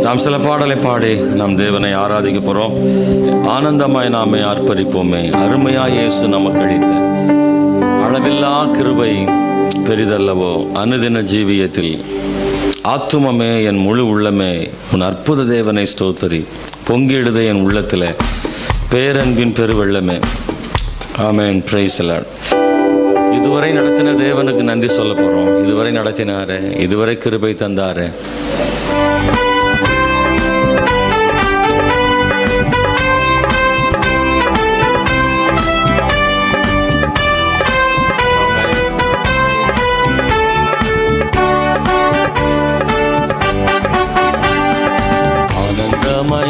நாம் சில பாடலை பாடி நாம் தேவனை ஆராதிக்க போகிறோம். ஆனந்தமாய் நாமே ஆர்ப்பரிப்போமே, அருமையாய் இயேசு நமக்கு அளித்த அளவில்லா கிருபை பெரிதல்லவோ. அனுதின ஜீவியத்தில் ஆத்துமமே என் முழு உள்ளமே உன் அற்புத தேவனை ஸ்தோத்தரி. பொங்கிடுதே என் உள்ளத்தில் பேரன்பின் பெருவெள்ளமே. ஆமென். Praise the Lord. இதுவரை நடத்தின தேவனுக்கு நன்றி சொல்ல போகிறோம். இதுவரை நடத்தினாரே, இதுவரை கிருபை தந்தாரே.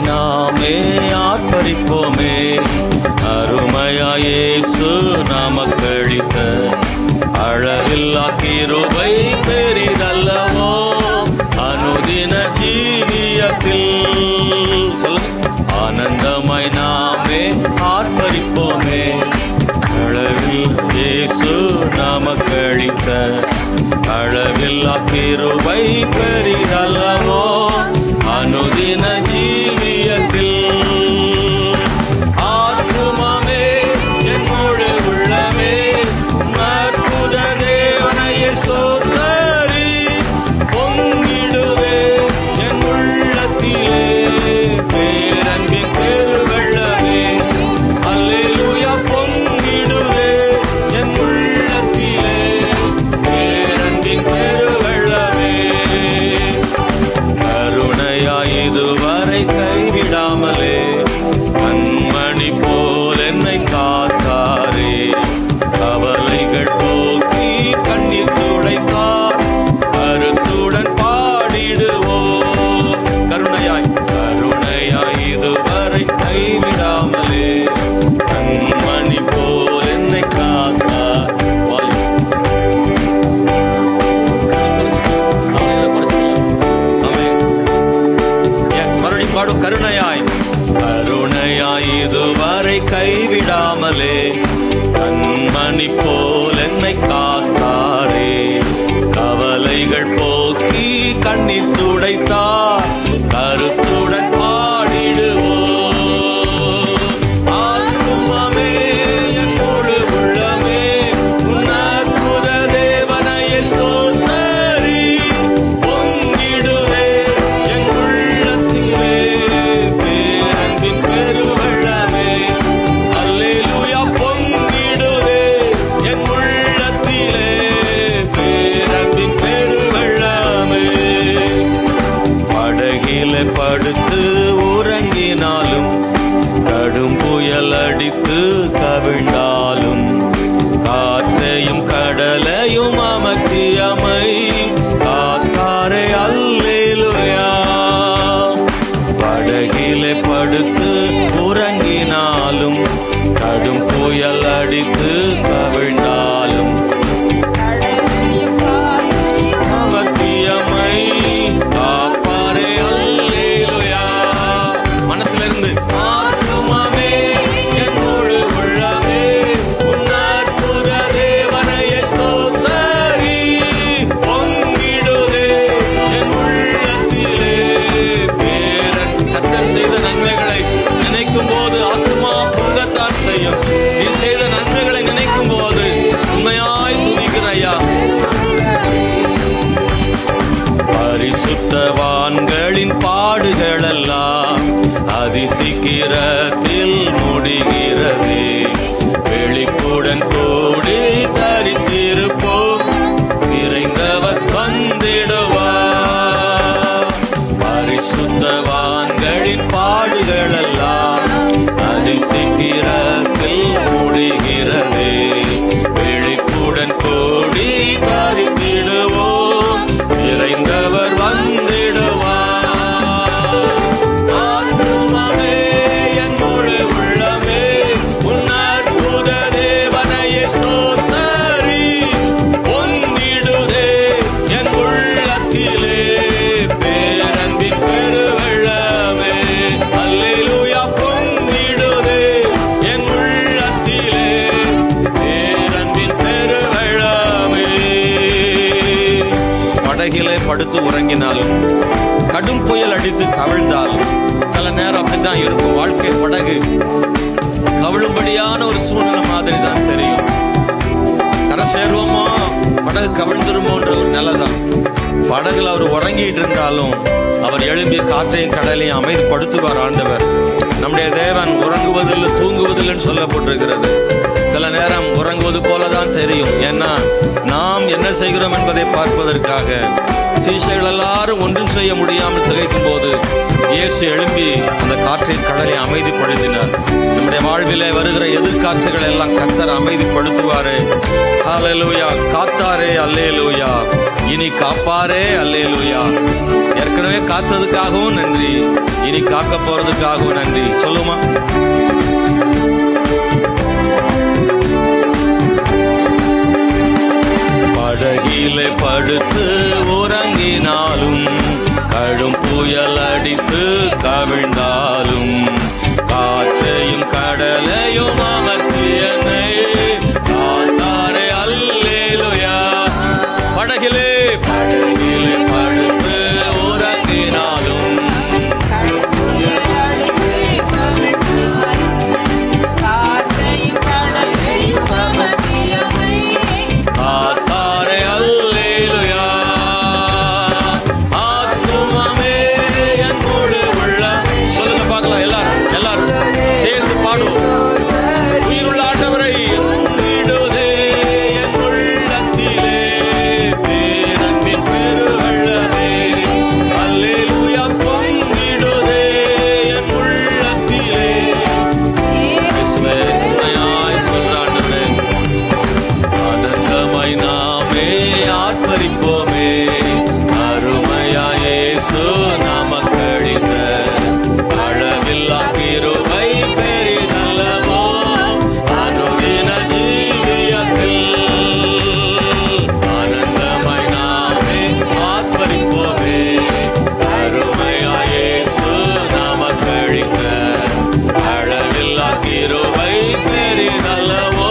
நாமே ஆர்ப்பரிப்போமே, அருமையாய் இயேசு நமக்கு அளித்த அளவில்லா கிருபை பெரிதல்லவோ. அனுதின ஜீவியத்தில் ஆனந்தமாய் நாமே ஆர்ப்பரிப்போமே, அளவில் இயேசு நமக்கு அளித்த அளவில்லா கிருபை பெரிதல்லவோ. அனுதின ஜீவியத்தில் ஆத்துமமே என் முழு உள்ளமே அற்புத தேவனையே ஸ்தோத்தரி. பொங்கிடுவே என் உள்ளத்திலே பேரன்பின் பெருவெள்ளமே. அல்லேலூயா. பொங்கிடுவே என் உள்ளத்திலே பேரன்பின் பெருவெள்ளமே. இதுவரை கைவிடாமலே கண்மணி போல் என்னை காத்தாரே. கவலைகள் போக்கி கண்ணீர் துடைத்தார், கருத்துடன் பாடிடுவோ. கருணையாய் கருணையாய் இதுவரை கைவிடாமலே கண்மணி போல் என்னை காத்தார். கருணையாய் கருணையாய் இதுவரை கைவிடாமலே கண்மணி போல் என்னை காத்தாரே. கவலைகள் போக்கி கண்ணீர் துடைத்தார், கருத்துடன் பாடிடுவோ. ஆத்துமமே என் முழு உள்ளமே உன் அற்புத தேவனையே ஸ்தோத்தரி. பொங்கிடுவே என் உள்ளத்திலே பேரன்பின் பெருவெள்ளமே. அல்லேலூயா. பொங்கிடுவே என் உள்ளத்திலே பேரன்பின் பெருவெள்ளமே. படகிலே படுத்து உறங்கினாலும், கடும் புயல் அடித்து கவிழ்ந்தாலும், காற்றையும் கடலையும் அமர்த்தியமை காத்தாரே. அல்லேலூயா. படகிலே படுத்து உறங்கினாலும், கடும் புயல் அடித்து கவிழ்ந்தாலும், அமர்த்தியமை காப்பாரே. அல்லேலூயா. மனசுல இருந்து ஆத்துமமே என் முழு உள்ளமே புயல் அடித்து கவிழ்ந்தாலும் சில நேரம் அப்படித்தான் இருக்கும். வாழ்க்கை படகு கவிழும்படியான ஒரு சூழ்நிலை மாதிரி தான் தெரியும். கரை சேருவோமோ, படகு கவிழ்ந்துருமோன்ற ஒரு நிலை தான். படகுல அவர் உறங்கிட்டு இருந்தாலும் அவர் எழும்பி காற்றையும் கடலையும் அமைதிப்படுத்துவார் ஆண்டவர். நம்முடைய தேவன் உறங்குவதில்லை தூங்குவதில்லைன்னு சொல்லப்பட்டிருக்கிறது. சில நேரம் உறங்குவது போலதான் தெரியும். ஏன்னா நாம் என்ன செய்கிறோம் என்பதை பார்ப்பதற்காக சீஷர்கள் எல்லாரும் ஒன்றும் செய்ய முடியாமல் திகைக்கும் போது இயேசு எழும்பி அந்த காற்றையும் கடலை அமைதிப்படுத்தினார். நம்முடைய வாழ்விலே வருகிற எதிர்காற்றுகளை எல்லாம் கர்த்தர் அமைதிப்படுத்துவாரே. ஹல்லேலூயா. காத்தாரே அல்லேலூயா, இனி காப்பாரே அல்லேலூயா. ஏற்கனவே காத்ததுக்காகவும் நன்றி, இனி காக்க போறதுக்காகவும் நன்றி. சொல்லுமா? படகிலே படுத்து உறங்கினாலும் கடும் புயல் அடித்து கவிழ்ந்தாலும் காற்றையும் கடலையும் அமர்த்தியனை காத்தாரே அல்லேலூயா. படகிலே படுத்து உறங்கினாலும் காத்தாரே அல்லேலூயா. ஆத்துமமே என் முழு உள்ள சொல்லுங்க பார்க்கலாம். எல்லாரும் சேர்ந்து பாடுவோம். உயிருள்ள ஆண்டவரை இடுதே என் உள்ளத்திலே பேரன்பின் பெருவெள்ளமே அல்லேலூயா. பொங்கிடுதே என் உள்ளத்திலே உண்மையாய் சொல்றாண்டவரே. ஆனந்தமாய் நாமே ஆர்ப்பரிப்போமே அருமையா இயேசு நமக்களித்த அளவில்லா கிருபை பெரிதல்லவோ அனுதின ஜீவியத்தில். ஆனந்தமாய் நாமே ஆர்ப்பரிப்போமே அருமையா இயேசு நமக்களித்த அளவில்லா கிருபை பெரிதல்லவோ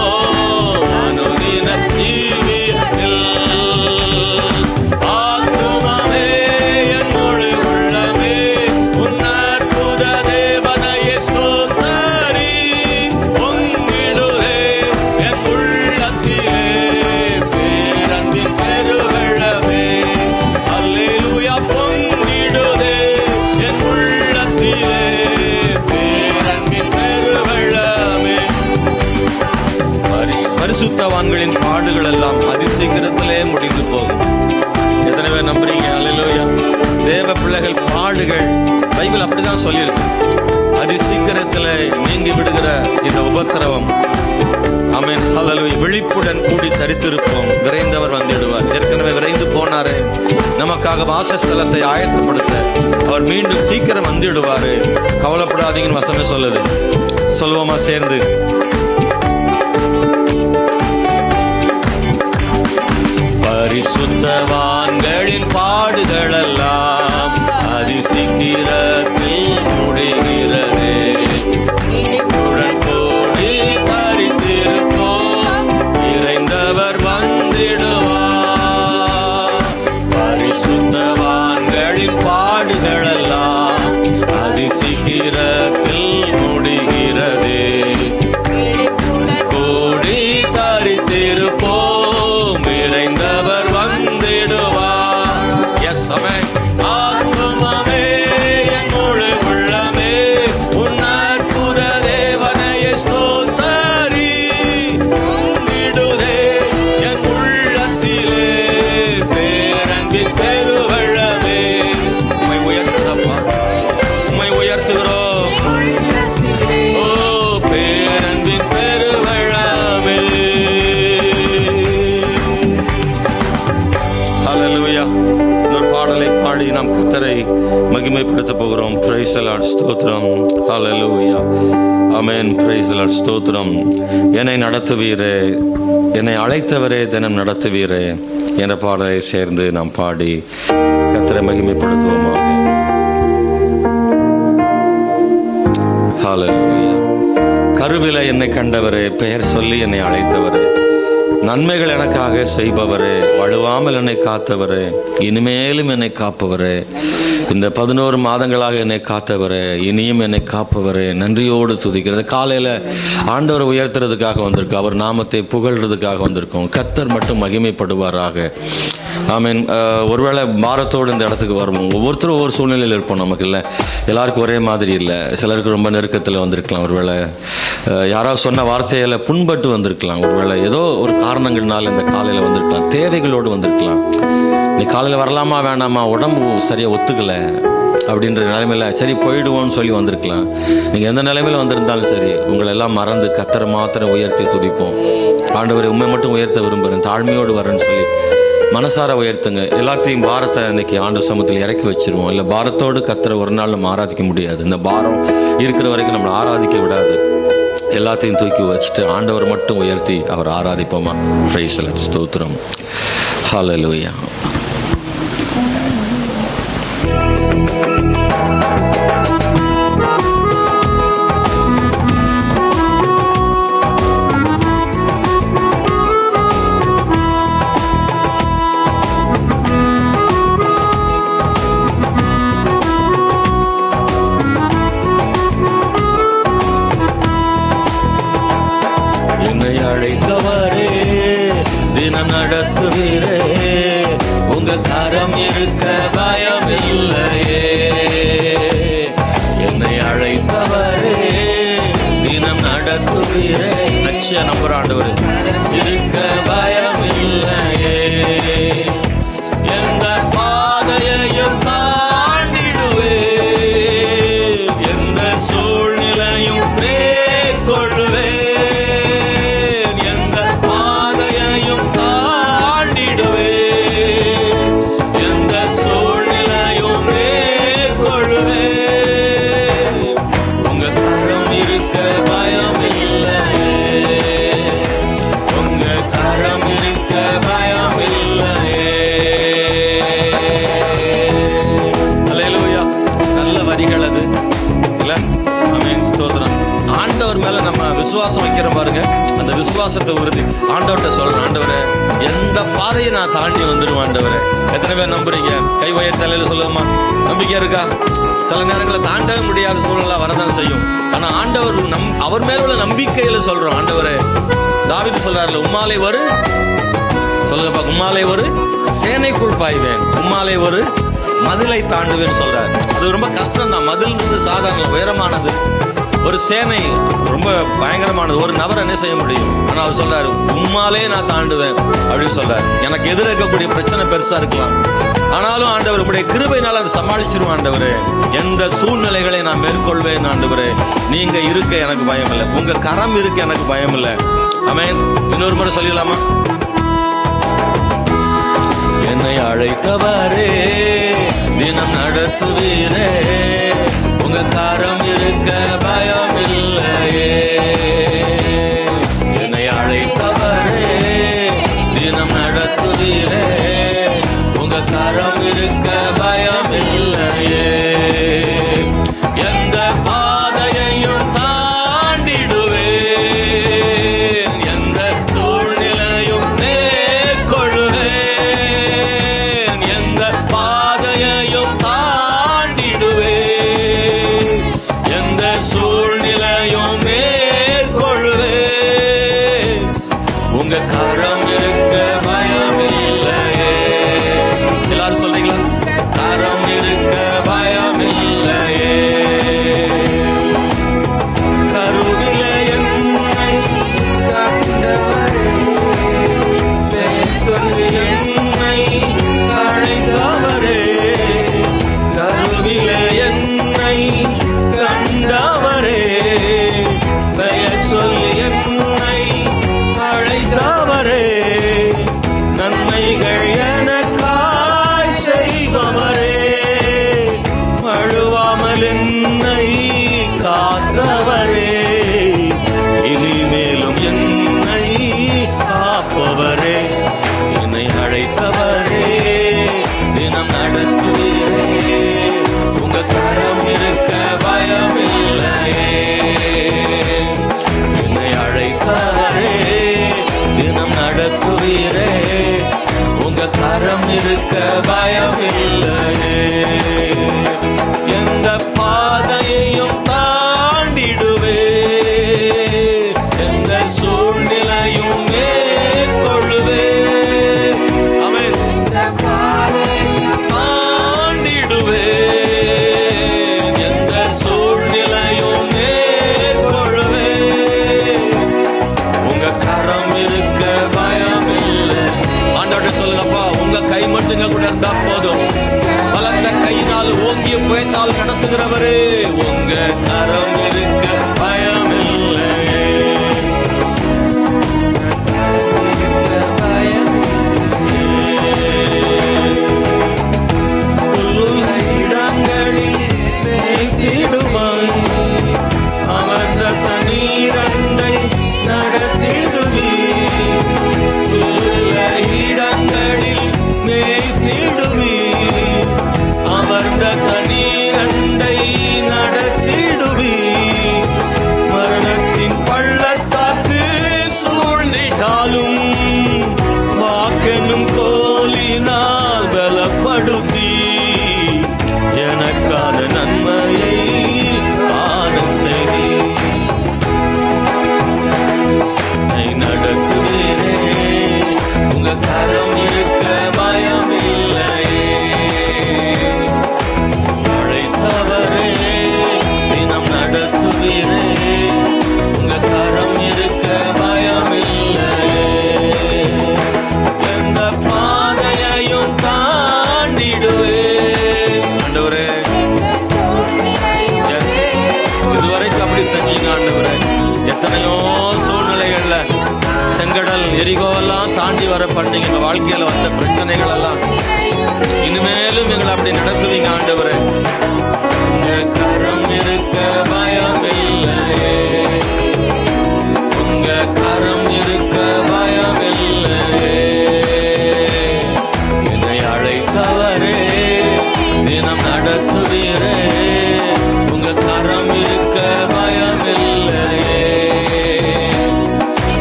அனுதின ஜீவியத்தில். ஆத்துமமே என் முழு உள்ளமே உன் அற்புத தேவனையே ஸ்தோத்தரி. பொங்கிடுதே என் உள்ளத்திலே பேரன்பின் பெருவெள்ளமே அல்லேலூயா. பொங்கிடுதே என் உள்ளத்திலே பேரன்பின் பெருவெள்ளமே. பரிசுத்தவான்களின் பாடுகள் எல்லாம் அதிசீக்கிரத்திலே முடிந்து போகும். எத்தனை பேர் நம்புறீங்க? அல்லேலூயா. தேவ பிள்ளைகள் பாடுகள் பைபிள் அப்படிதான் சொல்லியிருக்கு. அதிசீக்கிரத்திலே நீங்கி விடுகிற இந்த உபத்திரவம். ஆமென். ஹல்லேலூயா. விழிப்புடன் கூடி தரித்திருப்போம், விரைந்தவர் வந்திடுவார். ஏற்கனவே விரைந்து போனாரே, நமக்காக வாசஸ்தலத்தை ஆயத்தப்படுத்த அவர் மீண்டும் சீக்கிரம் வந்துடுவாரு. கவலைப்படாதீங்கன்னு வசமே சொல்லுது. சொல்லுவோமா சேர்ந்து? பரிசுத்தவான்களின் பாடுகளெல்லாம் அதிசீக்கிரத்தில் முடிகிறதே. உடன் கூடி தரித்திருப்போம், இறைந்தவர் வந்திடுவார். பரிசுத்தவான்களின் பாடுகளெல்லாம் அதிசீக்கிரத்தில் முடிகிறதே. கூடி தரித்திருப்போம், இறைந்தவர் வந்திடுவார். எஸ் ஆமென். ஆத்துமமே என் முழு உள்ளமே உன் அற்புத தேவனையே ஸ்தோத்தரி. பொங்கிடுதே என் உள்ளத்திலே பேரன்பின் பெருவெள்ளமே. உம்மை உயர்த்துகிறப்பா, உம்மை உயர்த்துகிறோம். ஓ பேரன்பின் பெருவெள்ளமே. ஹல்லேலூயா. இன்னொரு பாடலை பாடி நாம் கர்த்தரை மகிமைப்படுத்த போகிறோம். Praise the Lord. ஸ்தோத்திரம். ஹல்லேலூயா. ஆமென். Praise the Lord. ஸ்தோத்திரம். என்னை நடத்துவீரே, என்னை அழைத்தவரே தினம் நடத்துவீரே என்ற பாடலை சேர்ந்து நாம் பாடி கர்த்தரை மகிமைப்படுத்துவோமாக. ஹல்லேலூயா. கருவில என்னை கண்டவரே, பெயர் சொல்லி என்னை அழைத்தவரே, நன்மைகள் எனக்காக செய்பவரே, வழுவாமல் என்னை காத்தவரே, இனிமேலும் என்னை காப்பவரே, இந்த 11 மாதங்களாக என்னை காத்தவரே, இனியும் என்னை காப்பவரே, நன்றியோடு துதிக்கிறது. காலையில் ஆண்டவரை உயர்த்துறதுக்காக வந்திருக்கோம், அவர் நாமத்தை புகழ்றதுக்காக வந்திருக்கோம். கர்த்தர் மட்டும் மகிமைப்படுவாராக. ஆமீன். ஒருவேளை பாரத்தோடு இந்த இடத்துக்கு வருவோம். ஒவ்வொருத்தரும் ஒவ்வொரு சூழ்நிலையில் இருப்போம். நமக்கு இல்லை, எல்லாருக்கும் ஒரே மாதிரி இல்லை. சிலருக்கு ரொம்ப நெருக்கத்தில் வந்திருக்கலாம். ஒருவேளை யாராவது சொன்ன வார்த்தையில் புண்பட்டு வந்திருக்கலாம். ஒருவேளை ஏதோ ஒரு காரணங்கள்னால இந்த காலையில் வந்திருக்கலாம். தேவைகளோடு வந்திருக்கலாம். நீ காலையில் வரலாமா வேணாமா, உடம்பு சரியாக ஒத்துக்கலை அப்படின்ற நிலைமையில் சரி போயிடுவோன்னு சொல்லி வந்திருக்கலாம். நீங்கள் எந்த நிலைமையில் வந்திருந்தாலும் சரி, உங்களை எல்லாம் மறந்து கர்த்தரை மாத்திரம் உயர்த்தி துதிப்போம். ஆண்டவரை உண்மை மட்டும் உயர்த்த விரும்புகிறேன், தாழ்மையோடு வரேன்னு சொல்லி மனசார உயர்த்துங்க. எல்லாத்தையும் பாரத்தை இன்னைக்கு ஆண்டு சமூகத்தில் இறக்கி வச்சிருவோம். இல்லை பாரத்தோடு கர்த்தரை ஒரு நாள் நம்ம ஆராதிக்க முடியாது. இந்த பாரம் இருக்கிற வரைக்கும் நம்மளை ஆராதிக்க விடாது. எல்லாத்தையும் தூக்கி வச்சுட்டு ஆண்டவர் மட்டும் உயர்த்தி அவர் ஆராதிப்போமா? Price the Lord. ஸ்தோத்திரம். ஹல்லேலூயா. அழைத்தவரே, தினம் நடத்துவீரே, உங்க கரம் இருக்க பயம் இல்லையே. என்னை அழைத்தவரே, தினம் நடத்துவீரே, நிச்சயம் நம்புற ஆண்டவரே, இருக்க பயம் இல்லையே. எந்த பாதையையும் தாண்டிடுவே, எந்த சூழ்நிலையும் மேற்கொள்வே. விசுவாசம் வைக்கிறோம் பாருங்க, அந்த விசுவாசத்தை உறுதி ஆண்டவர்கிட்ட சொல்றேன். ஆண்டவரே, எந்த பாதையை நான் தாண்டி வந்துடுவேன். ஆண்டவரே, எத்தனை பேர் நம்புறீங்க? கை வயிறு தலையில சொல்லுமா, நம்பிக்கை இருக்கா? சில நேரங்களில் தாண்டவே முடியாத சூழ்நிலை வரதான் செய்யும். ஆனா ஆண்டவர் அவர் மேல உள்ள நம்பிக்கையில சொல்றோம். ஆண்டவரே, தாவீது சொல்றாருல, உம்மாலே ஒரு சொல்லுங்கப்பா, உம்மாலே ஒரு சேனைக்குள் பாய்வேன், உம்மாலே ஒரு மதிலை தாண்டுவேன்னு சொல்றாரு. அது ரொம்ப கஷ்டம் தான். மதில்ன்றது சாதாரண உயரமானது, ஒரு சேனை ரொம்ப பயங்கரமானது. ஒரு நபர் என்ன செய்ய முடியும்? ஆனா அவர் சொல்றாரு, உம்மாலே நான் தாண்டுவேன் அப்படின்னு சொல்றாரு. எனக்கு எதிர இருக்கக்கூடிய பிரச்சனை பெருசா இருக்கலாம், ஆனாலும் ஆண்டவர் உங்களுடைய கிருபையினால் அதை சமாளிச்சிருவோம். ஆண்டவரே, எந்த சூழ்நிலைகளை நான் மேற்கொள்வேன். ஆண்டவரே, நீங்க இருக்க எனக்கு பயம் இல்லை, உங்க கரம் இருக்க எனக்கு பயம் இல்லை. ஆமென். இன்னொரு முறை சொல்லிடலாமா? என்னை அழைத்தவரே, தினம் நடத்துவீரே, உங்க கரம் இருக்க பயம் இல்லையே. என்னை அழைத்தவரே, தினம் நடத்துவீரே, உங்க கரம் இருக்க பயம் இல்லையே. எந்த பாதையையும் தாண்டிடுவே, எந்த சூழ்நிலையும் மேற்கொள்வேன். எந்த பாதையையும் தாண்டிடுவே, அழைத்தால் நடத்துகிறவரே, உங்க கரம் இருக்க பயமில்லை. எத்தனையோ சூழ்நிலைகள்ல செங்கடல் எரிகோவெல்லாம் தாண்டி வர பண்ணீங்க. எங்க வாழ்க்கையில வந்த பிரச்சனைகள் எல்லாம் இனிமேலும் எங்களை அப்படி நடத்துவீங்க ஆண்டவரே. உங்க கரம் இருக்க பயமில்லை, உங்க கரம் இருக்க பயமில்லை. என்னை அழைத்தவரே, தினம் நடத்துவீரே, உங்க கரம் இருக்க பயமில்லை.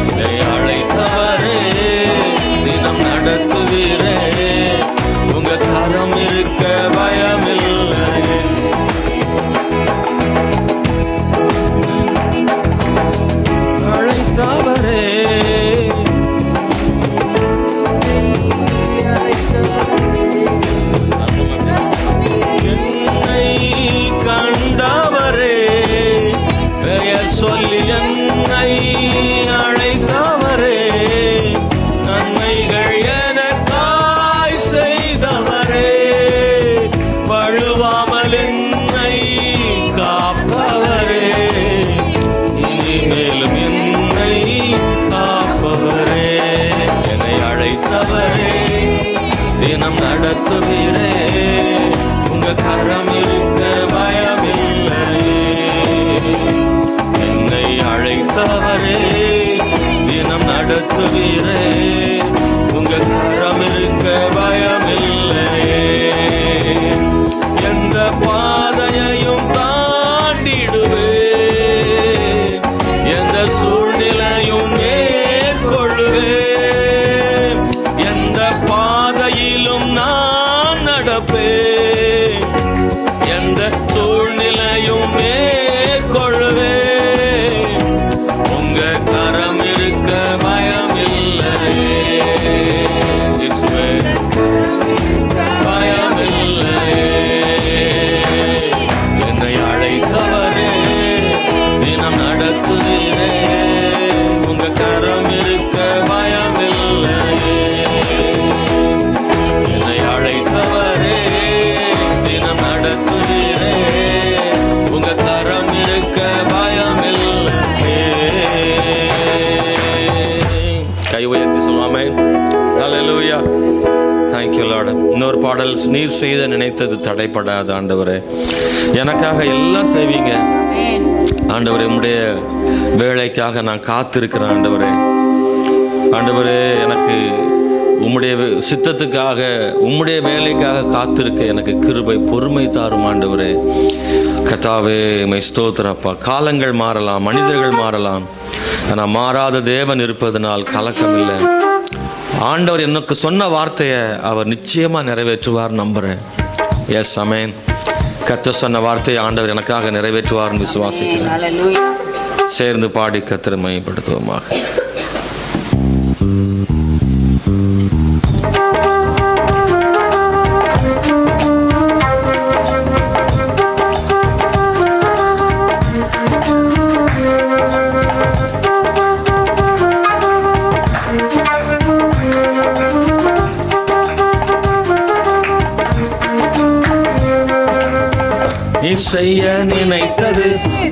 என்னை அழைத்தவரே, தினம் நடத்துவீரே, உங்க கரம் இருக்க பயமில்லை. அழைத்தவரே, என்னை கண்டவரே, பெயர் சொல்லி என்னை அழைத்தவரே, நன்மைகள் எனக்காய் செய்தவரே, வழுவாமல் என்னை காப்பவரே, இனிமேலும் என்னை காப்பவரே. என்னை அழைத்தவரே, தினம் நடத்துவீரே, உங்க கரம் இருக்க பயமில்லை. என்னை அழைத்தவரே, தினம் நடத்துவீரே, உங்க கரம் இருக்க பயமில்லை. எந்த பாதையையும் தாண்டிடுவே, எந்த சூழ்நிலையும் மேற்கொள்ளுவே, எந்த பாதையிலும் நான் நடப்பேன், எந்த சூழ்நிலையும் மேற்கொள்ளுவே, உங்க கரம் இருக்க பயமில்லை. பயமில்லை. என்னை அழைத்தவரே, தினம் நடத்துவீரே, உங்க கரம் இருக்க பயமில்லை. என்னை அழைத்தவரே, தினம் நடத்துவீரே, உங்க கரம் இருக்க பயமில்லை. கை உயர்த்தி சொல்லாமே. ஹல்லேலூயா. Thank you Lord. இன்னொரு பாடல், நீர் செய்த நினைத்தது தடைப்படாத ஆண்டவரே, எனக்காக எல்லாம் செய்வீங்க ஆண்டவரே. உம்முடைய வேலைக்காக நான் காத்திருக்கிறேன் ஆண்டவரே. ஆண்டவரே, எனக்கு உம்முடைய சித்தத்துக்காக, உம்முடைய வேலைக்காக காத்திருக்க எனக்கு கிருபை பொறுமை தாரும் ஆண்டவரே. கர்த்தாவே, மை ஸ்தோத்திரப்பா. காலங்கள் மாறலாம், மனிதர்கள் மாறலாம், ஆனால் மாறாத தேவன் இருப்பதனால் கலக்கம் இல்லை. ஆண்டவர் எனக்கு சொன்ன வார்த்தையை அவர் நிச்சயமா நிறைவேற்றுவார் நம்புறேன். எஸ் ஆமென். கர்த்தர் சொன்ன வார்த்தையை ஆண்டவர் எனக்காக நிறைவேற்றுவார்னு விசுவாசிக்கிறேன். சேர்ந்து பாடி கர்த்தரை மகிமைப்படுத்துவோமாக. நீ செய்ய நினைத்தது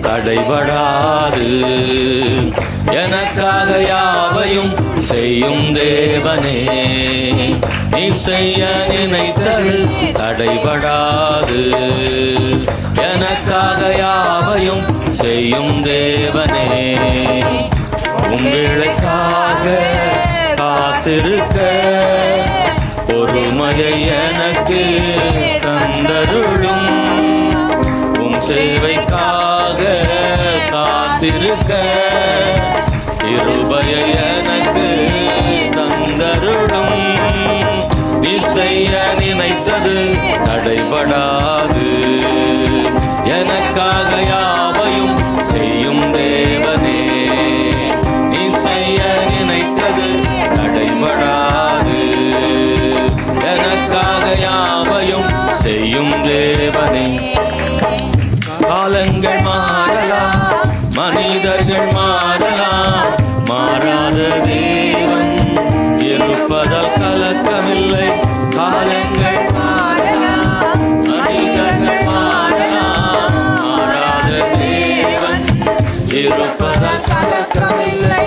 தடைபடாது. எனக்காக யாவையும் செய்யும் தேவனே, நீ செய்ய நினைத்தது தடைபடாது. எனக்காக யாவையும் செய்யும் தேவனே, உம் வேளைக்காக காத்திருக்க பொறுமையை எனக்கு தந்தருளும். உம் சேவைக்காக காத்திருக்க கிருபையை எனக்கு தந்தருளும். நீ செய்ய நினைத்தது தடைபடாது. எனக்காக யாவையும் செய்யும் தேவனே, நீ செய்ய நினைத்தது தடைபடாது. எனக்காக யாவையும் செய்யும் தேவனே. காலங்கள் மாறலாம், மனிதர்கள் மாறலாம், மாறாத தேவன் இருப்பதால் கலக்கமில்லை. காலங்கள் மாறலாம், மனிதர்கள் மாறலாம், மாறாத தேவன் இருப்பதால் கலக்கமில்லை.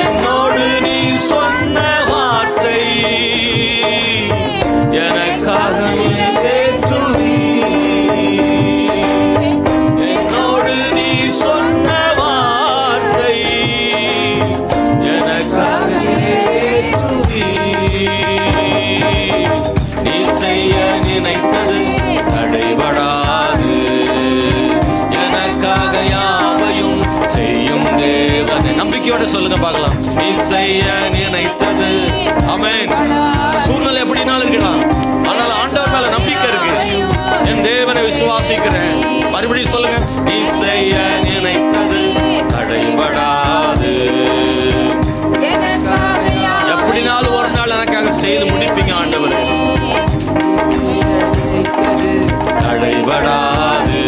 என்னோடு நீ சொன்ன வார்த்தை எனக்காக ஏற்றுவி. என்னோடு நீ சொன்ன வார்த்தை எனக்காக ஏற்றுவி. நீ செய்ய நினைத்தது தடைபடாது. எனக்காக யாவையும் செய்யும் தேவனே. நம்பிக்கையோட சொல்லுங்க பார்க்கலாம். நீ செய்ய நினைத்தது. ஆமென். சூழ்நிலை எப்படினாலும் இருக்கலாம், ஆனால் ஆண்டவர் மேல நம்பிக்கை இருக்கு. என் தேவனை விசுவாசிக்கிறேன். மறுபடியும் சொல்லுங்க. நீ செய்ய நினைத்தது தடைபடாது. எப்படினாலும் ஒரு நாள் எனக்காக செய்து முடிப்பீங்க ஆண்டவர். தடைபடாது.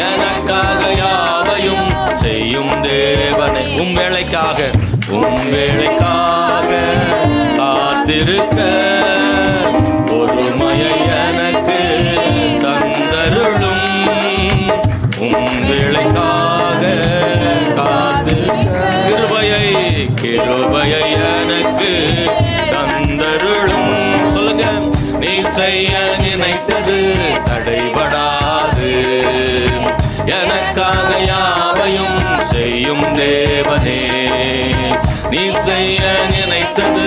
எனக்காக யாவையும் செய்யும் தேவனே. உம் வேளைக்காக, உம் வேளைக்காக காத்திருக்க பொறுமையை எனக்கு தந்தருளும். உம் வேளைக்காக காத்திருக்க கிருபையை எனக்கு தந்தருளும். சொல்லுங்க. நீ செய்ய நினைத்தது தடைபடாது. எனக்காக யாவையும் செய்யும் தேவனே, நீ செய்ய நினைத்தது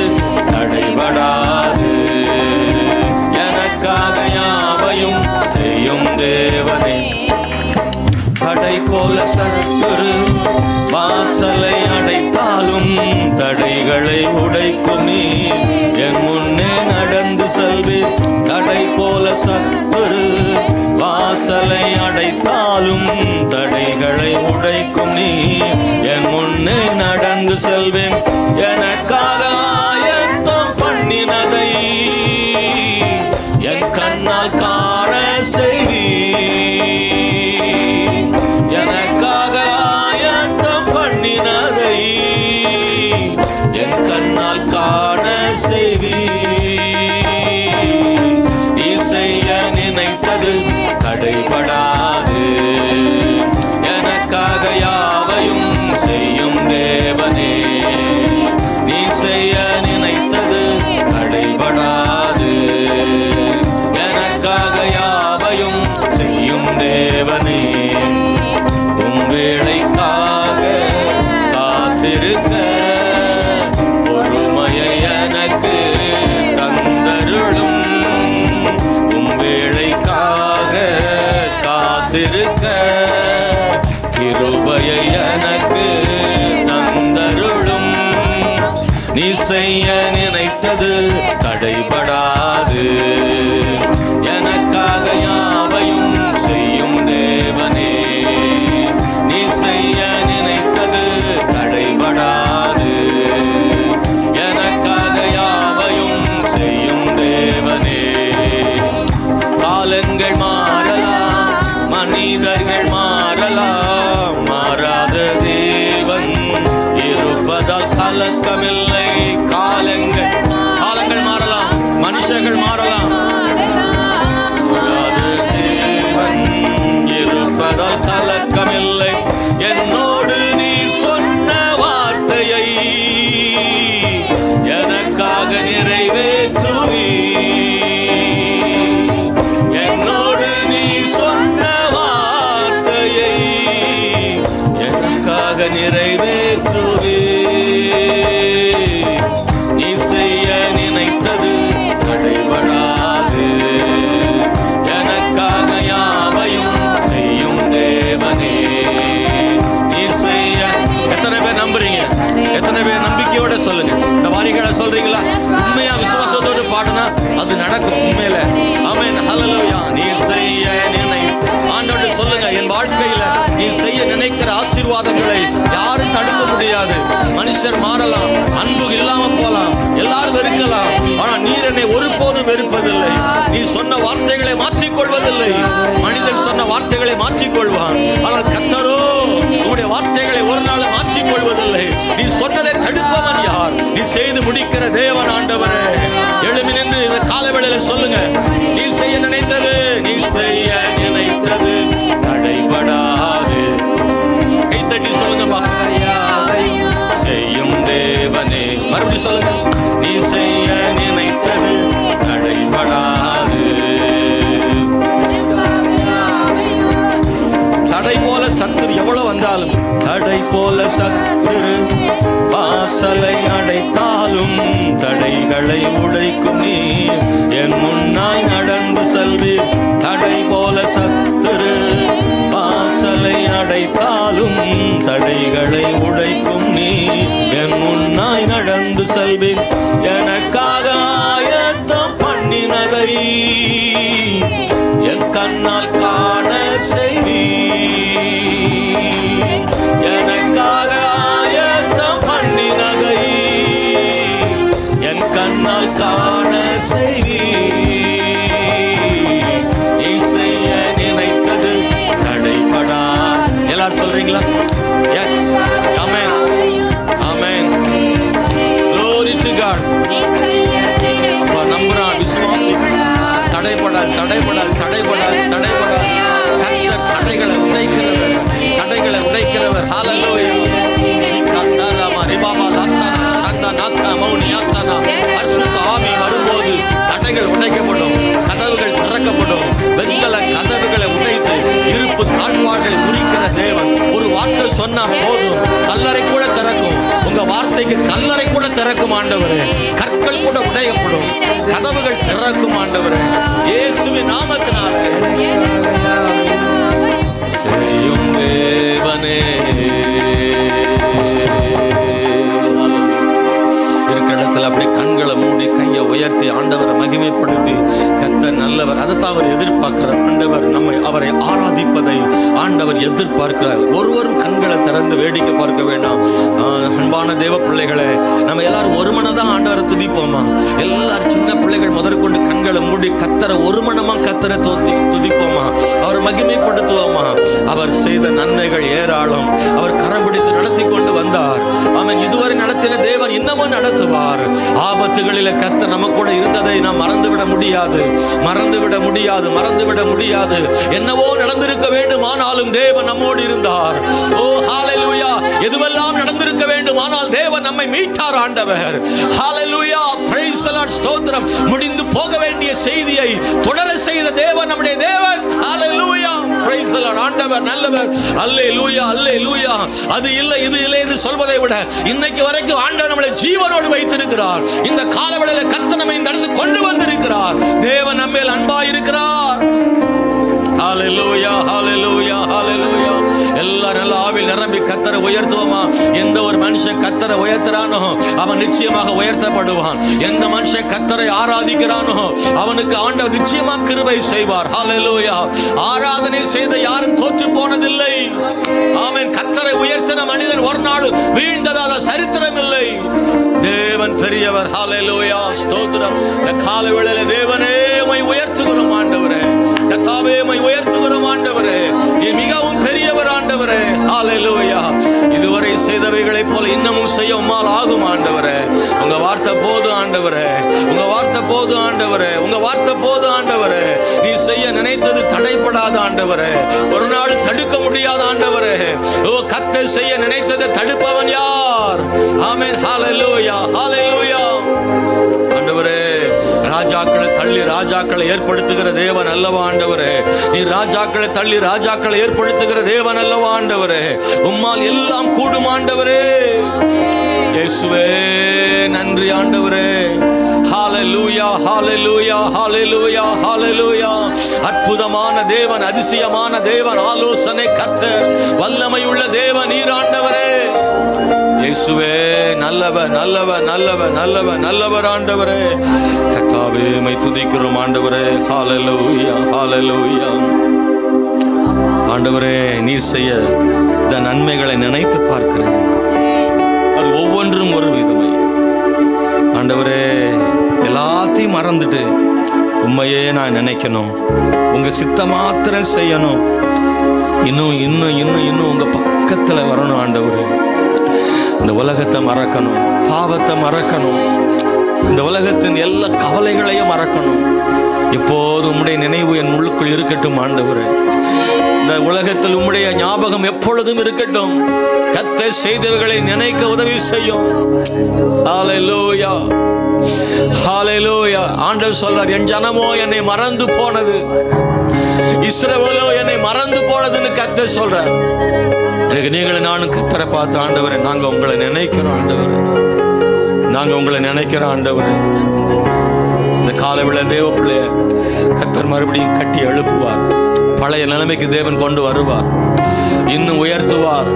தடைபடாது. எனக்காக யாவையும் செய்யும் தேவனே. தடை போல சத்துரு வாசலை அடைத்தாலும் தடைகளை உடைக்கும் நீ என் முன்னே நடந்து செல்வீர். தடை போல சத்துரு வாசலை அடைத்தாலும் தடைகளை உடைக்கும் நீ என் முன்னே நடந்து செல்வேன். எனக்காக ஆயத்தம் பண்ணினதை என் கண்ணால் காண செய்வீர். எனக்காக ஆயத்தம் பண்ணினதை என் கண்ணால் காண செய்வீர். நீ செய்ய நினைத்தது தடைபடாது. எனக்காக யாவையும் செய்யும் தேவனே, நீ செய்ய நினைத்தது தடைபடாது. எனக்காக யாவையும் செய்யும் தேவனே. உம் வேளைக்காக காத்திருக்க பொறுமையை எனக்கு தந்தருளும். உம் வேளைக்காக காத்திருக்க கிருபையை எனக்கு தந்தருளும். நீ செய்ய நினைத்தது தடைபடாது. எனக்காக யாவையும் செய்யும் தேவனே, நீ செய்ய நினைத்தது தடைபடாது. எனக்காக யாவையும் செய்யும் தேவனே. காலங்கள் மாறலாம், மனிதர்கள் மாறலாம், மாறாத தேவன் இருப்பதால் கலக்கமில்லை. காலங்கள் இரக்கமில்லை. என்னோடு நீர் சொன்ன வார்த்தையை எனக்காக நிறைவேற்றுவி. என்னோடு நீர் சொன்ன வார்த்தையை எனக்காக நிறைவேற்றுவி. நீ செய்ய நினைத்தது தடைபடாது. எனக்காக யாவையும் செய்யும் தேவனே. நீர் செய்ய எத்தனை பேர் நம்புறீங்க? எத்தனை பேர் நம்பிக்கையோட சொல்லுங்க. இந்த வாரிகளை சொல்றீங்களா? உண்மையா விசுவாசத்தோடு பாடுனா அது நடக்கும் உண்மையில. ஆமென், ஹல்லேலூயா. நீர் செய்ய நினை ஆண்டோடு சொல்லுங்க. என் வாழ்க்கையில நீ செய்ய நினைக்கிற ஆசீர்வாதங்களை யாரும் தடுக்க முடியாது. மனுஷர் மாறலாம், அன்பு இல்லாம போலாம், எல்லாரும் வெறுக்கலாம், ஆனா நீர் என்னை ஒருபோதும் வெறுப்பதில்லை. நீ சொன்ன வார்த்தைகளை மாற்றிக்கொள்வதில்லை. மனிதன் சொன்ன வார்த்தைகளை மாற்றிக்கொள்வான், ஆனால் கர்த்தரோ உன்னுடைய வார்த்தைகளை ஒரு நாள் மாற்றிக்கொள்வதில்லை. நீ சொன்னதை தடுப்பவன் யார்? நீ செய்து முடிக்கிற தேவன் ஆண்டவரே. எழுமி நின்று இந்த காலவேளையில சொல்லுங்க. நீ செய்ய நினைத்தது, நீ செய்ய நினைத்தது தடைபடாது. கைத்தட்டி சொல்லுங்கப்பா. செய்யும் தேவனே. மறுபடியும் சொல்லுங்க. நீ செய்ய நினைத்தது தடைபடாது. தடை போல சத்துரு எவ்வளவு வந்தாலும், தடை போல சத்துரு வாசலை அடைத்தாலும் தடைகளை உடைக்கும் நீர் என் முன்னாய் நடந்து செல்வீர். தடை போல சத்துரு வாசலை அடைத்தாலும் தடைகளை உடைக்கும் நீர் என் முன்னாய் நடந்து செல்வீர். எனக்காக ஆயத்தம் பண்ணினதை என் கண்ணால் காண செய்வீர். எனக்காக ஆயத்தம் பண்ணினதை என் கண்ணால் காண செய்வீர். நீ செய்ய நினைத்தது தடைபடா. எல்லாரும் சொல்றீங்களா? Yes, amen, amen. Glory to God. நம்புறான், விசுவாசி. தடைபடாது, தடைபடாது, தடைபடாது, தடைபடாது. கர்த்தர் தடைகளை உடைக்கிறவர், தடைகளை உடைக்கிறவர். ஹல்லேலூயா. பரிசுத்த ஆவி வரும்போது தடைகள் உடைக்கப்படும், கதவுகள் திறக்கப்படும். வெண்கல கதவுகளை உடைத்து இருப்பு தாழ்பாடுகளை முறிக்கிற தேவன். ஒரு வார்த்தை சொன்னா போதும், கல்லறை கூட திறக்கும். உங்க வார்த்தைக்கு கல்லறை கூட திறக்கும் ஆண்டவரே. கற்கள் கூட உடையப்படும், கதவுகள் திறக்கும் ஆண்டவரே. இயேசுவின் நாமத்தினாலே செய்யும் தேவனே. இருக்கிற இடத்துல அப்படி கண்களை மூடி கையை உயர்த்தி ஆண்டவரை மகிமைப்படுத்தி, கர்த்தர் நல்லவர், அதைத்தான் அவர் எதிர்பார்க்கிறார். ஆண்டவர் நம்மை அவரை ஆராதிப்பதை ஆண்டவர் எதிர்பார்க்கிறார். ஒருவரும் கண்களை திறந்து வேடிக்கை பார்க்க வேண்டாம். அன்பான தேவ பிள்ளைகளே, நம்ம எல்லாரும் ஒரு மனதான் ஆண்டவரை துதிப்போமா? எல்லாரும் சின்ன பிள்ளைகள் முதற்கொண்டு கண்களை மூடி கர்த்தரை ஒரு மனமா கர்த்தரை துதிப்போமா? அவர் மகிமைப்படுத்துவோமா? அவர் செய்த நன்மைகள் ஏராளம். அவர் கரம் பிடித்து நடத்தி கொண்டு வந்தார். அவன் இதுவரை நடத்தின தேவன் இன்னமும் நடத்துவார். ஆபத்துகளில கர்த்தர் நம்ம கூட இருந்ததை நாம் மறந்துவிட முடியாது, மறந்துவிட முடியாது, மறந்துவிட முடியாது. என்னவோ நடந்திருக்க வேண்டும், ஆனாலும் தேவன் நம்மோடு இருந்தார். ஓ ஹல்லேலூயா. எதுவெல்லாம் நடந்திருக்க வேண்டும், ஆனால் தேவன் நம்மை மீட்டார் ஆண்டவர். ஹல்லேலூயா. Praise the Lord. ஸ்தோத்திரம். முடிந்து போக வேண்டிய செய்தியை தொடர செய்த தேவன் நம்முடைய தேவன். ஹல்லேலூயா. Praise the Lord. ஆண்டவர் நல்லவர். அல்லேலூயா, அல்லேலூயா. அது இல்லை இது இல்லை என்று சொல்வதை விட இன்னைக்கு வரைக்கும் ஆண்டவர் நம்மளை ஜீவனோடு வைத்திருக்கிறார். இந்த காலவெளியில கர்த்தர் நம்மை நடந்து கொண்டு வந்திருக்கிறார். தேவன் நம்மேல் அன்பாய் இருக்கிறார். ஹல்லேலூயா, ஹல்லேலூயா, ஹல்லேலூயா. எல்லாரும் நல்ல ஆவியில் நிரம்பி கர்த்தரை உயர்த்துவோமா? எந்த ஒரு மனுஷன் கர்த்தரை உயர்த்துறானோ அவன் நிச்சயமாக உயர்த்தப்படுவான். எந்த மனுஷன் கர்த்தரை ஆராதிக்கிறானோ அவனுக்கு ஆண்டவர் நிச்சயமா கிருபை செய்வார். ஹல்லேலூயா. ஆராதனை செய்த யாரும் தோற்று போனதில்லை. ஆமென். கர்த்தரை உயர்த்தின மனிதன் ஒரு நாள் வீழ்ந்ததாத சரித்திரம் இல்லை. தேவன் பெரியவர். ஹல்லேலூயா. ஸ்தோத்திரம். இந்த காலவேளையிலே தேவனே உம்மை உயர்த்துகிறோம் ஆண்டவரே. கர்த்தாவே உம்மை உயர்த்துகிறோம் ஆண்டவரே. நீர் மிகவும் பெரியவர் ஆண்டவரே. ஹல்லேலூயா. இதுவரை செய்தவைகளை போல இன்னமும் செய்ய உம்மால் ஆகும் ஆண்டவரே. உங்க வார்த்தை போதும் ஆண்டவரே. உங்க வார்த்தை போதும் ஆண்டவரே, உங்க வார்த்தை போதும் ஆண்டவரே. நீ செய்ய நினைத்தது தடைப்படாத ஆண்டவரே, ஒரு நாள் தடுக்க முடியாத ஆண்டவரே. ஓ கர்த்தர் செய்ய நினைத்ததை தடுப்பவன் யார்? ஆமென். ஹல்லேலூயா, ஹல்லேலூயா. ஆண்டவரே, ராஜாக்களை தள்ளி ராஜாக்களை ஏற்படுத்துகிற தேவன் அல்லவா ஆண்டவரே? நீ ராஜாக்களை தள்ளி ராஜாக்களை ஏற்படுத்துகிற தேவன் அல்லவா ஆண்டவரே? உம்மால் எல்லாம் கூடும் ஆண்டவரே. இயேசுவே நன்றி ஆண்டவரே. ஹல்லேலூயா, ஹல்லேலூயா, ஹல்லேலூயா, ஹல்லேலூயா. அற்புதமான தேவன், அதிசயமான தேவன், ஆலோசனை கர்த்தர், வல்லமை உள்ள தேவன் நீர் ஆண்டவரே. இயேசுவே நல்லவர், நல்லவர், நல்லவர், நல்லவர், நல்லவர் ஆண்டவரே. கர்த்தாவே உம்மை துதிக்கிறோம் ஆண்டவரே. ஹல்லேலூயா, ஹல்லேலூயா. ஆண்டவரே, நீர் செய்ய இந்த நன்மைகளை நினைத்து பார்க்கிறேன். அது ஒவ்வொன்றும் ஒரு விதமை ஆண்டவரே. எல்லாத்தையும் மறந்துட்டு உண்மையே நான் நினைக்கணும், உங்க சித்த மாத்திரம் செய்யணும், இன்னும் இன்னும் இன்னும் இன்னும் உங்க பக்கத்துல வரணும் ஆண்டவரே. இந்த உலகத்தை மறக்கணும், பாவத்தை மறக்கணும், இந்த உலகத்தின் எல்லா கவலைகளையும் மறக்கணும். எப்போது உம்முடைய நினைவு என் உள்ளுக்குள் இருக்கட்டும் ஆண்டவரே. இந்த உலகத்தில் உம்முடைய ஞாபகம் எப்பொழுதும் இருக்கட்டும். கர்த்தர் செய்தவைகளை நினைக்க உதவி செய்யும். ஹல்லேலூயா, ஹல்லேலூயா. ஆண்டவர் சொல்றார், என் ஜனமோ என்னை மறந்து போனது, இஸ்ரவேலோ என்னை மறந்து போனதுன்னு கர்த்தர் சொல்றார். எனக்கு நீங்களும் நானும் கர்த்தரை பார்த்து, ஆண்டவரே நாங்க உங்களை நினைக்கிறோம் ஆண்டவரே, நாங்க உங்களை நினைக்கிறோம் ஆண்டவரே. இந்த காலவேளை தேவ பிள்ளைய கர்த்தர் மறுபடியும் கட்டி எழுப்புவார். பழைய நிலைமைக்கு தேவன் கொண்டு வருவார், இன்னும் உயர்த்துவார்.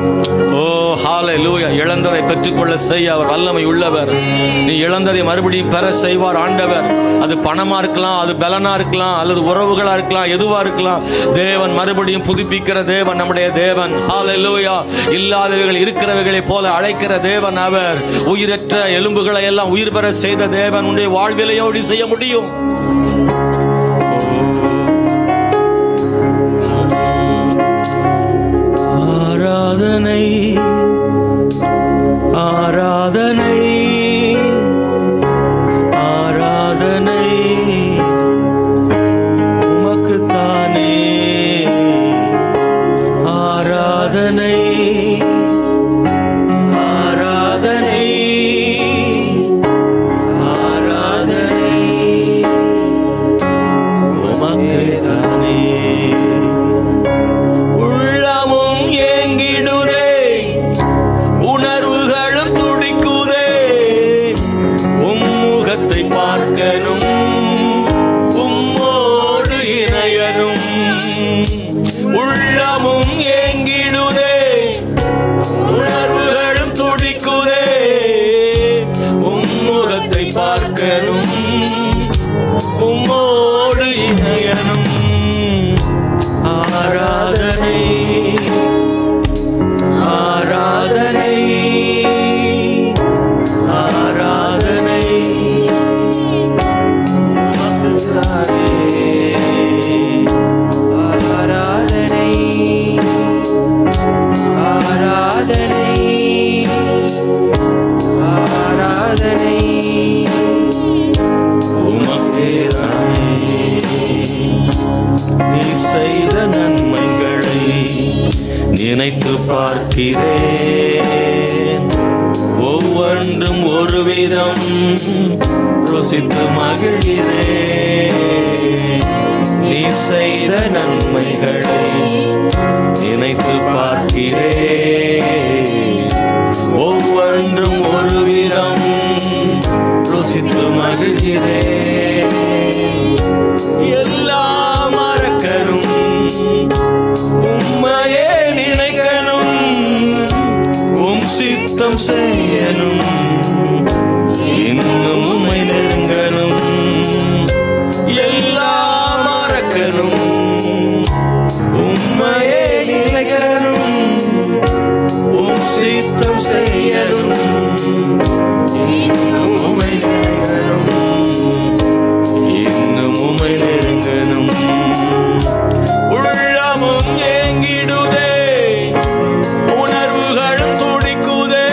ஓ ஹல்லேலூயா. இழந்ததை பெற்றுக்கொள்ள செய்ய அவர் வல்லமை உள்ளவர். நீ இழந்ததை மறுபடியும் பெற செய்வார் ஆண்டவர். அது பணமா இருக்கலாம், அது பலனா இருக்கலாம், அல்லது உறவுகளா இருக்கலாம், எதுவா இருக்கலாம். தேவன் மறுபடியும் புதுப்பிக்கிற தேவன் நம்முடைய தேவன். ஹல்லேலூயா. இல்லாதவைகள் இருக்கிறவைகளை போல அழைக்கிற தேவன் அவர். உயிரற்ற எலும்புகளை எல்லாம் உயிர் பெற செய்த தேவன் உன்னுடைய வாழ்விலையோடு செய்ய முடியும். ஆராதனை, ஆராதனை, ஆராதனை உமக்குத்தானே. ஆராதனை, ஆராதனை, ஆராதனை உமக்குத்தானே. உள்ளமும் ஏங்கிடுதே, உணர்வுகளும் துடிக்குதே, உம்முகத்தை பார்க்கணும், உம்மோடு இணையணும். உள்ளமும் ஏங்கிடுதே, உணர்வுகளும் துடிக்குதே, உம்முகத்தை பார்க்கணும், உம்மோடு இணையணும். ஆராதனை, ஆராதனை, ஆராதனை உமக்குத்தானே. ஆராதனை, ஆராதனை, ஆராதனை உமக்குத்தானே. நீ செய்த நன்மைகளை நினைத்து பார்க்கிறேன், ஒவ்வொன்றும் ஒரு விதம் ருசித்து மகிழ்கிறேன். நீ செய்த நன்மைகளை நினைத்து பார்க்கிறேன், ஒவ்வொன்றும் ஒரு விதம் ருசித்து மகிழ்கிறேன். எல்லாம் மறக்கணும், உம்மையே நினைக்கணும், உம் சித்தம் செய்யணும், இன்னும் உம்மை நெருங்கணும். எல்லாம் மறக்கணும், உம்மையே நினைக்கணும், உம் சித்தம் செய்யணும், இன்னும் உம்மை நெருங்கணும், இன்னும் உம்மை நெருங்கணும். உள்ளமும் ஏங்கிடுதே, உணர்வுகளும் துடிக்குதே,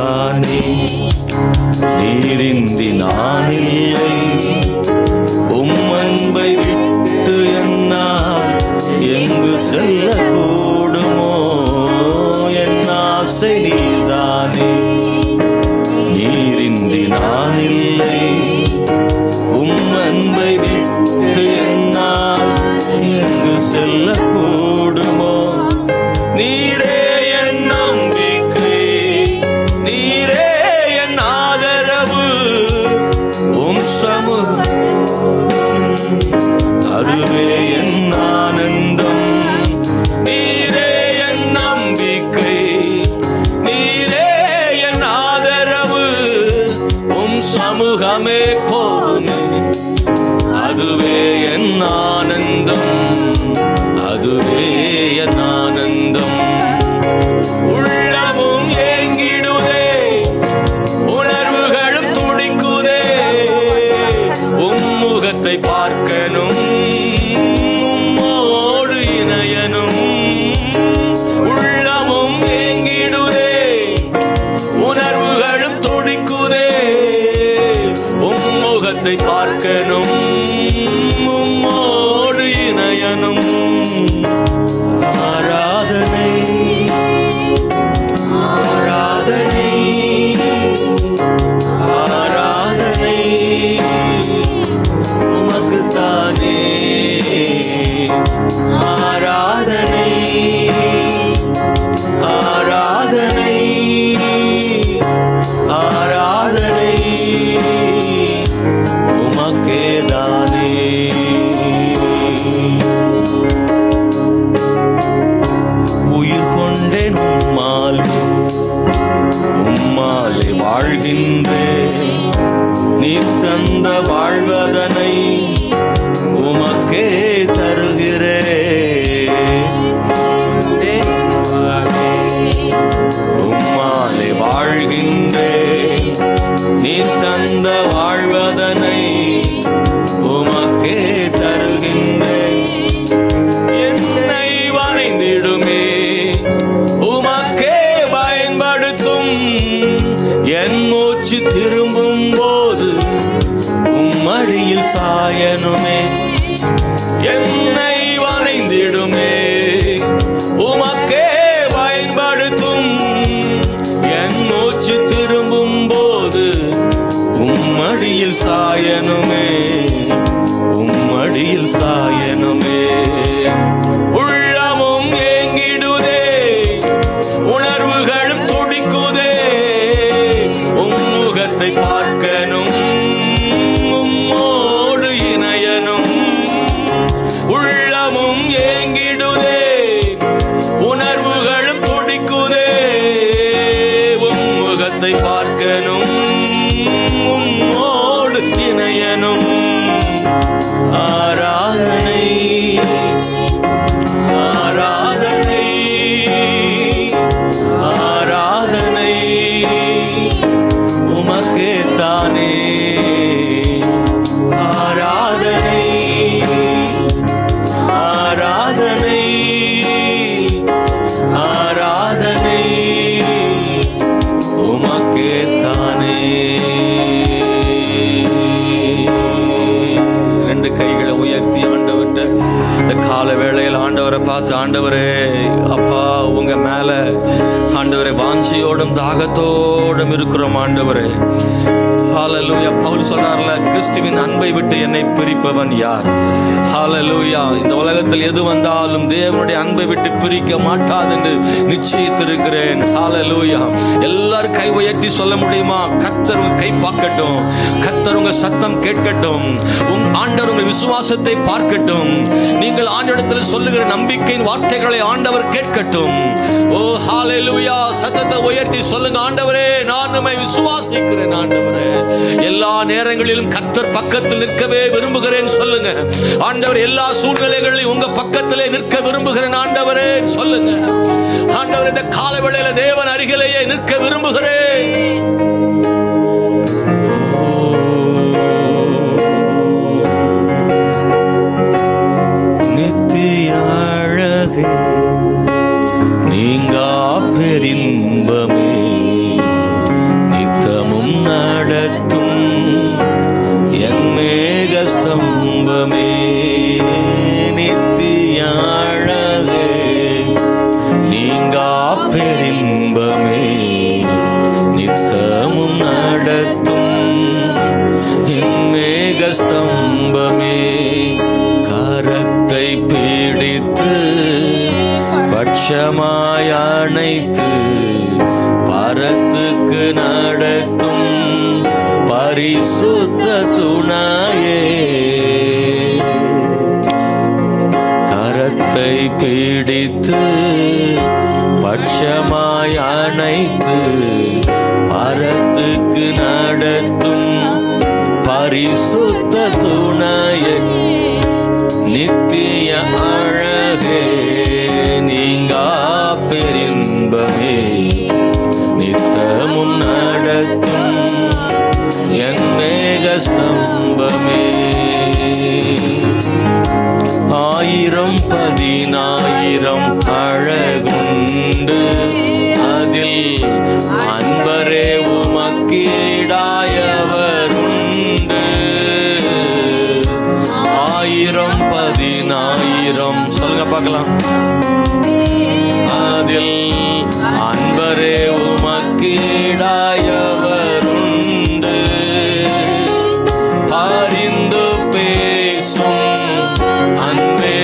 நீர்தானே, நீரின்றி நான் இல்லை. உம் அன்பை விட்டு என்னால் எங்கு செல்ல கூடுமோ? என் ஆசை நீர்தானே, நீரின்றி நான் இல்லை. உம் அன்பை விட்டு என்னால் எங்கு செல்ல கூடுமோ? நீரே என் நம்பிக்கை, நீரே என் ஆதரவு. உம் சமூகம் அதுவே என் ஆனந்தம். நீரே என் நம்பிக்கை, நீரே என் ஆதரவு. உம் சமூகமே போதுமே, அதுவே என் ஆனந்தம், அதுவே என் ஆனந்தம். உள்ளமும் ஏங்கிடுதே, உணர்வுகளும் துடிக்குதே. உம் முகத்தை பார்க்கணும், உம்மோடு இணையனும். உள்ளமும் ஏங்கிடுதே, உணர்வுகளும் துடிக்குதே. உம் முகத்தை பார்க்கணும், உம்மோடு இணையனும். ஆராதனை, ஆராதனை, ஆராதனை உமக்குத்தானே. ஆராதனை, ஆராதனை, ஆராதனை உமக்கேதானே. உயிர் கொண்டேன் உம்மாலே, உம்மாலே வாழ்கின்றேன். நீர் தந்த வாழ்வதனை உமக்கே தருகிறேன். உம்மாலே வாழ்கின்றேன். நீர் தந்த வாழ்வதனை உமக்கே தருகின்றேன். என்னை வணைந்திடுமே, உமக்கே பயன்படுத்தும். என் மூச்சு திரும்பும் போது உம்மடியில் சாயனுமே. என்னை வணைந்திடுமே, உமக்கே பயன்படுத்தும். என் மூச்சு திரும்பும் போது உம்மடியில் சாயனுமே, உம்மடியில் சாயனுமே. உள்ளமும் ஏங்கிடுதே, உணர்வுகளும் துடிக்குதே. உம் முகத்தை பார்க்கணும், உம்மோடு இணையனும். உள்ளமும் ஏங்கிடுதே, உணர்வுகளும் துடிக்குதே. உம் முகத்தை பார்க்கணும், உம்மோடு இணையனும். ஆராதனை, ஆராதனை, ஆராதனை உமக்கே தானே. ஆராதனை, ஆராதனை, ஆராதனை உமக்கே தானே. ரெண்டு கைகளை உயர்த்தி ஆண்டவர்கிட்ட இந்த கால வேளையில் ஆண்டவரை பார்த்து, ஆண்டவரே அப்பா உங்க மேல ஆண்டவரே வாஞ்சியோடும் தாகத்தோடும் இருக்கிறோம் ஆண்டவரே. ஹல்லேலூயா. பவுல் சொல்றார்ல, கிறிஸ்துவின் அன்பை விட்டு என்னை பிரிப்பவன் யார்? ஹல்லேலூயா. இந்த உலகத்தில் எது வந்தாலும் தேவனுடைய அன்பை விட்டு பிரிக்க மாட்டாது என்று நிச்சயித்திருக்கிறேன். ஹல்லேலூயா. எல்லாரும் கை உயர்த்தி சொல்ல முடியுமா? கர்த்தர் உங்க கை பார்க்கட்டும், கர்த்தர் உங்க சத்தம் கேட்கட்டும், ஆண்டவர் உங்கள் விசுவாசத்தை பார்க்கட்டும். நீங்கள் ஆண்டவரிடத்தில் சொல்லுகிற நம்பிக்கையின் வார்த்தைகளை ஆண்டவர் கேட்கட்டும். ஓ ஹல்லேலூயா. சத்தத்தை உயர்த்தி சொல்லுங்க, ஆண்டவரே நான் உம்மை விசுவாசிக்கிறேன். ஆண்டவரே எல்லா நேரங்களிலும் கர்த்தர் பக்கத்தில் நிற்கவே விரும்புகிறேன் சொல்லுங்க. ஆண்டவர் எல்லா சூழ்நிலைகளிலும் உங்க பக்கத்திலே நிற்க விரும்புகிறேன் ஆண்டவரே சொல்லுங்க. ஆண்டவர் இந்த காலவேளையில தேவன் அருகிலேயே நிற்க விரும்புகிறேன். நித்திய அழகே நீங்கா பெரின்பமே பரிசுத்த துணையே, கரத்தை பிடித்து பட்சமாய் அணைத்து பரத்துக்கு நடத்தும் பரிசுத்த துணையே, நித்திய அழகே, நீங்கா பெரின்பமே, நித்தமும் நடத்தும் என் மேகஸ்தம்பமே. 1000-10,000 அழகுண்டு, அதில் அன்பரே உமக்கீடாயவருண்டு. 1000-10,000 சொல்லுங்க பார்க்கலாம். அதில் அன்பரே உமக்கீடாயவருண்டு. அறிந்து பேசும் அன்பே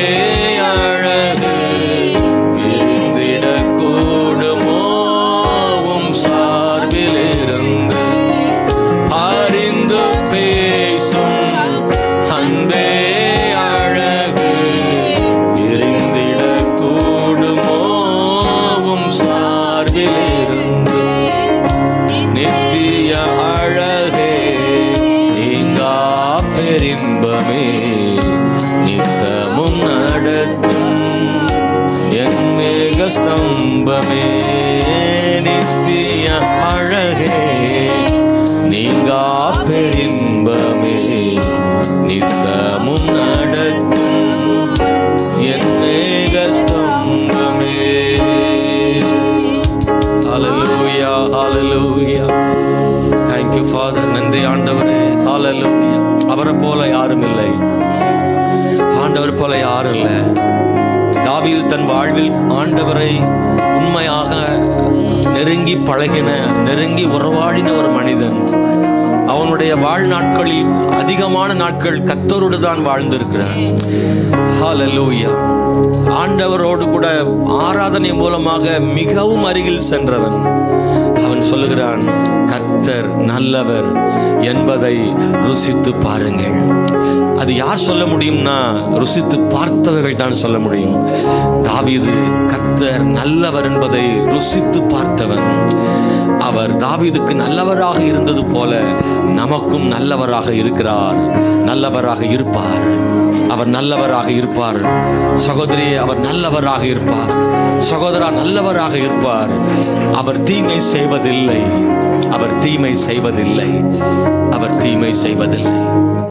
அழகு, இருந்திட கூடுமோ உம் சார்பிலிருந்து. அறிந்து பேசும் அன்பே அழகு, இருந்திட கூடுமோ உம் சார்பிலிருந்து. நித்திய அழகே, நீங்கா பெரின்பமே, நித்தமும் நடத்தும் என் மேகஸ்தம்பமே. நித்திய அழகே, நீங்கா பெரின்பமே, நித்தமும் நடத்தும் என் மேகஸ்தம்பமே. ஹல்லேலூயா, ஹல்லேலூயா. Thank you Father. நன்றி ஆண்டவரே. ஹல்லேலூயா. அவரை போல யாரும் இல்லை, ஆண்டவர் போல யாரும் இல்லை. தாவீது தன் வாழ்வில் ஆண்டவரை உண்மையாக நெருங்கி பழகின, நெருங்கி உறவாடின ஒரு மனிதன். அவனுடைய வாழ்நாட்களில் அதிகமான நாட்கள் கர்த்தரோடு தான் வாழ்ந்திருக்கிறான். ஹல்லேலூயா. ஆண்டவரோடு கூட ஆராதனை மூலமாக மிகவும் அருகில் சென்றவன். அவன் சொல்லுகிறான், கர்த்தர் நல்லவர் என்பதை ருசித்து பாருங்கள். அது யார் சொல்ல முடியும்னா, ருசித்து பார்த்தவர்கள் தான் சொல்ல முடியும். தாவீது கர்த்தர் நல்லவர் என்பதை ருசித்து பார்த்தவன். அவர் தாவீதுக்கு நல்லவராக இருந்தது போல நமக்கும் நல்லவராக இருக்கிறார், நல்லவராக இருப்பார். அவர் நல்லவராக இருப்பார். சகோதரியே, அவர் நல்லவராக இருப்பார். சகோதரா, நல்லவராக இருப்பார். அவர் தீமை செய்வதில்லை, அவர் தீமை செய்வதில்லை, அவர் தீமை செய்வதில்லை.